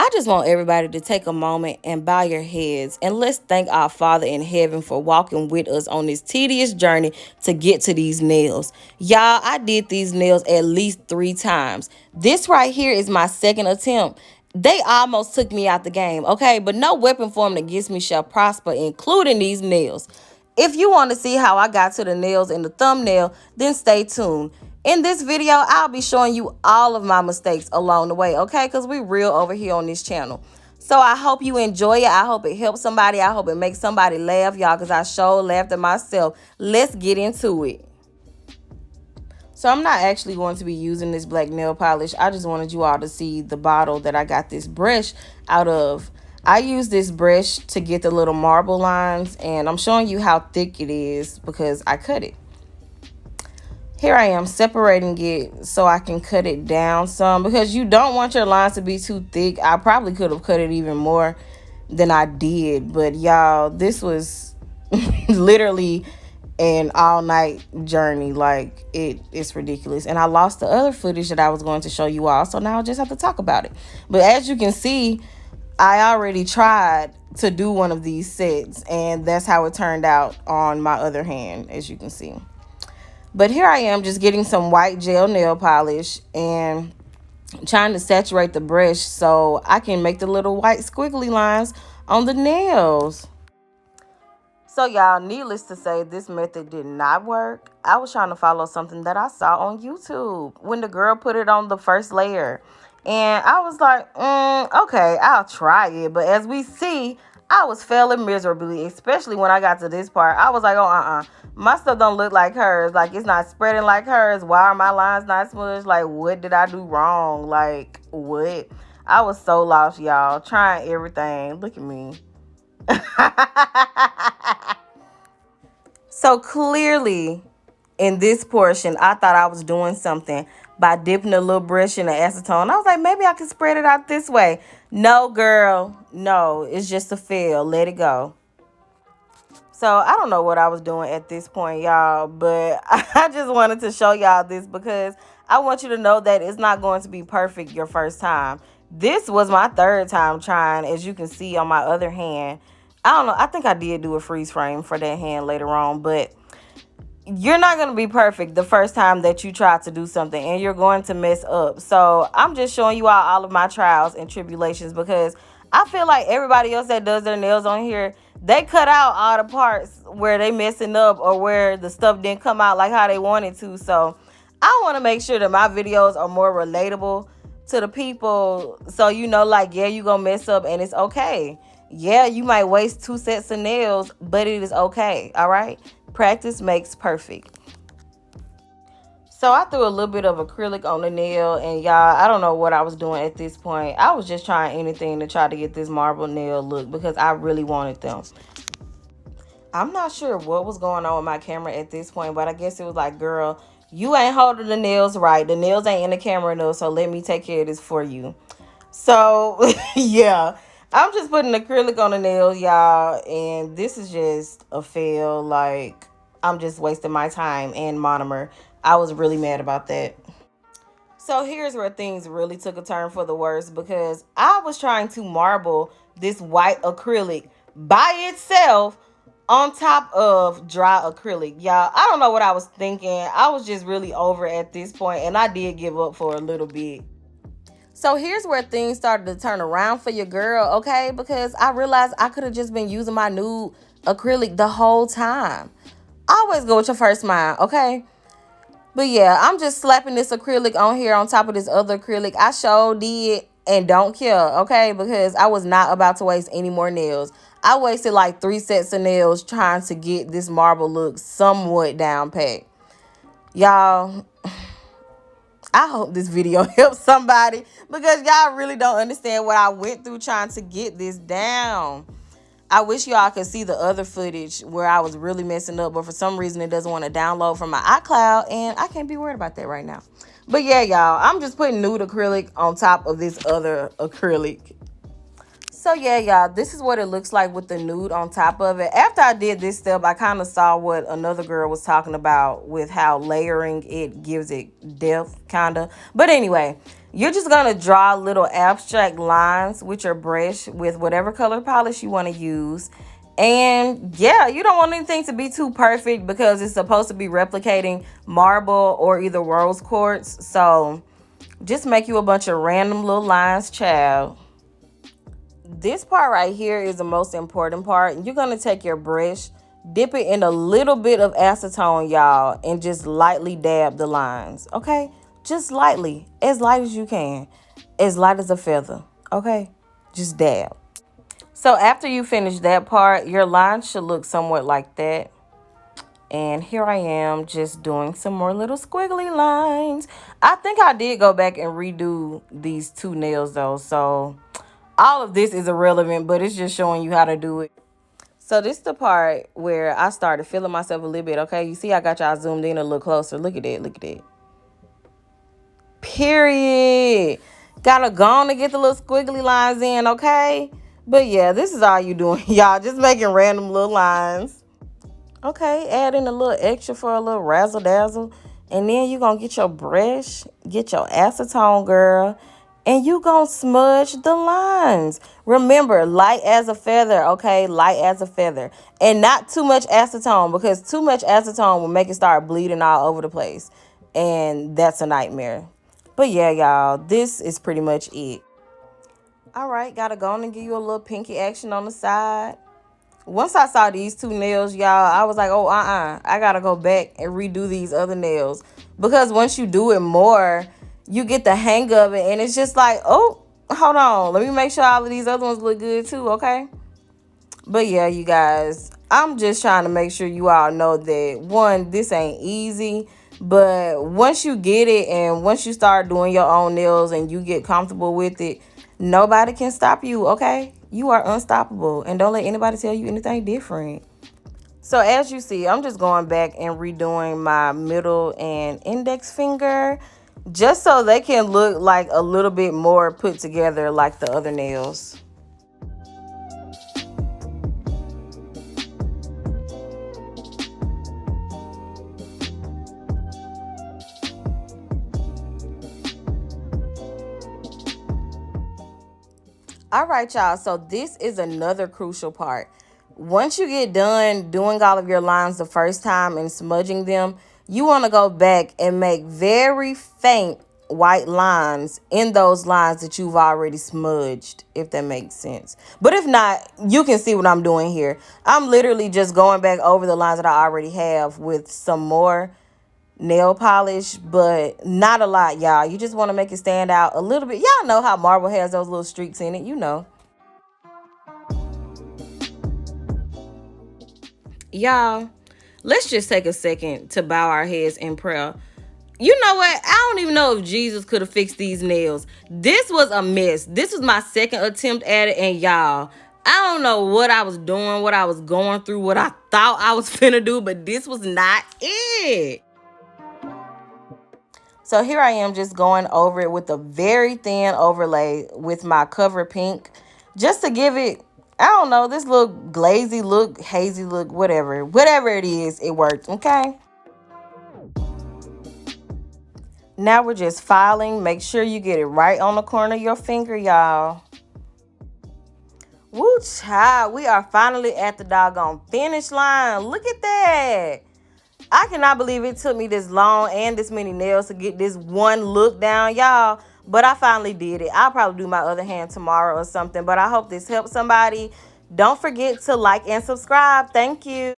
I just want everybody to take a moment and bow your heads and let's thank our Father in heaven for walking with us on this tedious journey to get to these nails. Y'all, I did these nails at least 3 times. This right here is my second attempt. They almost took me out the game, okay? But no weapon formed against me shall prosper, including these nails. If you want to see how I got to the nails in the thumbnail, then stay tuned. In this video, I'll be showing you all of my mistakes along the way, okay? Because we real over here on this channel. So I hope you enjoy it. I hope it helps somebody. I hope it makes somebody laugh, y'all, because I sure laughed at myself. Let's get into it. So I'm not actually going to be using this black nail polish. I just wanted you all to see the bottle that I got this brush out of. I use this brush to get the little marble lines, and I'm showing you how thick it is because I cut it. Here I am separating it so I can cut it down some because you don't want your lines to be too thick. I probably could have cut it even more than I did, but y'all, this was literally an all-night journey. Like, it's ridiculous. And I lost the other footage that I was going to show you all, so now I just have to talk about it. But as you can see, I already tried to do one of these sets, and that's how it turned out on my other hand, as you can see. But here I am just getting some white gel nail polish and trying to saturate the brush so I can make the little white squiggly lines on the nails. So y'all, needless to say, this method did not work. I was trying to follow something that I saw on YouTube when the girl put it on the first layer. And I was like, okay, I'll try it. But as we see, I was failing miserably, especially when I got to this part. I was like, oh, my stuff don't look like hers. Like, it's not spreading like hers. Why are my lines not smudged? Like, what did I do wrong? Like, what? I was so lost, y'all. Trying everything. Look at me. So clearly, in this portion, I thought I was doing something by dipping a little brush in the acetone. I was like, maybe I can spread it out this way. No, girl. No, it's just a fail. Let it go. So I don't know what I was doing at this point, y'all, but I just wanted to show y'all this because I want you to know that it's not going to be perfect your first time. This was my third time trying, as you can see on my other hand. I don't know. I think I did do a freeze frame for that hand later on, but you're not going to be perfect the first time that you try to do something, and you're going to mess up. So I'm just showing you all of my trials and tribulations because I feel like everybody else that does their nails on here, they cut out all the parts where they messing up or where the stuff didn't come out like how they wanted to. So I want to make sure that my videos are more relatable to the people. So, you know, like, yeah, you gonna mess up and it's okay. Yeah, you might waste 2 sets of nails, but it is okay. All right. Practice makes perfect. So I threw a little bit of acrylic on the nail, and y'all, I don't know what I was doing at this point. I was just trying anything to try to get this marble nail look because I really wanted them. I'm not sure what was going on with my camera at this point, but I guess it was like, girl, you ain't holding the nails right. The nails ain't in the camera enough, so let me take care of this for you. So, yeah. I'm just putting acrylic on the nails, y'all, and this is just a fail. Like, I'm just wasting my time and monomer. I was really mad about that. So here's where things really took a turn for the worse because I was trying to marble this white acrylic by itself on top of dry acrylic. Y'all, I don't know what I was thinking. I was just really over at this point, and I did give up for a little bit. So here's where things started to turn around for your girl, okay? Because I realized I could have just been using my nude acrylic the whole time. Always go with your first mind, okay? But yeah, I'm just slapping this acrylic on here on top of this other acrylic. I sure did and don't care, okay? Because I was not about to waste any more nails. I wasted like 3 sets of nails trying to get this marble look somewhat down pat. Y'all, I hope this video helps somebody because y'all really don't understand what I went through trying to get this down. I wish y'all could see the other footage where I was really messing up, but for some reason it doesn't want to download from my iCloud, and I can't be worried about that right now. But yeah, y'all, I'm just putting nude acrylic on top of this other acrylic. So yeah, y'all, this is what it looks like with the nude on top of it. After I did this step, I kind of saw what another girl was talking about with how layering it gives it depth, kind of. But anyway, You're just going to draw little abstract lines with your brush with whatever color polish you want to use. And yeah, you don't want anything to be too perfect because it's supposed to be replicating marble or either rose quartz. So just make you a bunch of random little lines, child. This part right here is the most important part. You're going to take your brush, dip it in a little bit of acetone, y'all, and just lightly dab the lines, okay? Just lightly, as light as you can, as light as a feather, okay? Just dab. So after you finish that part, your line should look somewhat like that. And here I am just doing some more little squiggly lines. I think I did go back and redo these two nails though. So all of this is irrelevant, but it's just showing you how to do it. So this is the part where I started feeling myself a little bit, okay? You see I got y'all zoomed in a little closer. Look at that, look at that. Period. Gotta go on to get the little squiggly lines in, okay? But yeah, this is all you doing, y'all. Just making random little lines. Okay, add in a little extra for a little razzle dazzle. And then you gonna get your brush, get your acetone, girl, and you gonna smudge the lines. Remember, light as a feather, okay? Light as a feather. And not too much acetone, because too much acetone will make it start bleeding all over the place. And that's a nightmare. But yeah, y'all, this is pretty much it. All right, gotta go on and give you a little pinky action on the side. Once I saw these two nails, y'all, I was like, oh, I gotta go back and redo these other nails. Because once you do it more, you get the hang of it. And it's just like, oh, hold on. Let me make sure all of these other ones look good too, okay? But yeah, you guys, I'm just trying to make sure you all know that, one, this ain't easy. But once you get it and once you start doing your own nails and you get comfortable with it, nobody can stop you, okay? You are unstoppable. And don't let anybody tell you anything different. So as you see, I'm just going back and redoing my middle and index finger just so they can look like a little bit more put together like the other nails. All right, y'all. So this is another crucial part. Once you get done doing all of your lines the first time and smudging them, you want to go back and make very faint white lines in those lines that you've already smudged, if that makes sense. But if not, you can see what I'm doing here. I'm literally just going back over the lines that I already have with some more nail polish, but not a lot, y'all. You just want to make it stand out a little bit. Y'all know how marble has those little streaks in it, you know. Y'all, let's just take a second to bow our heads in prayer. You know what? I don't even know if Jesus could have fixed these nails. This was a mess. This was my second attempt at it, and y'all, I don't know what I was doing, what I was going through, what I thought I was finna do, but this was not it. So here I am just going over it with a very thin overlay with my Cover Pink. Just to give it, I don't know, this little glazy look, hazy look, whatever. Whatever it is, it worked, okay? Now we're just filing. Make sure you get it right on the corner of your finger, y'all. Woo, child. We are finally at the doggone finish line. Look at that. I cannot believe it took me this long and this many nails to get this one look down, y'all. But I finally did it. I'll probably do my other hand tomorrow or something. But I hope this helps somebody. Don't forget to like and subscribe. Thank you.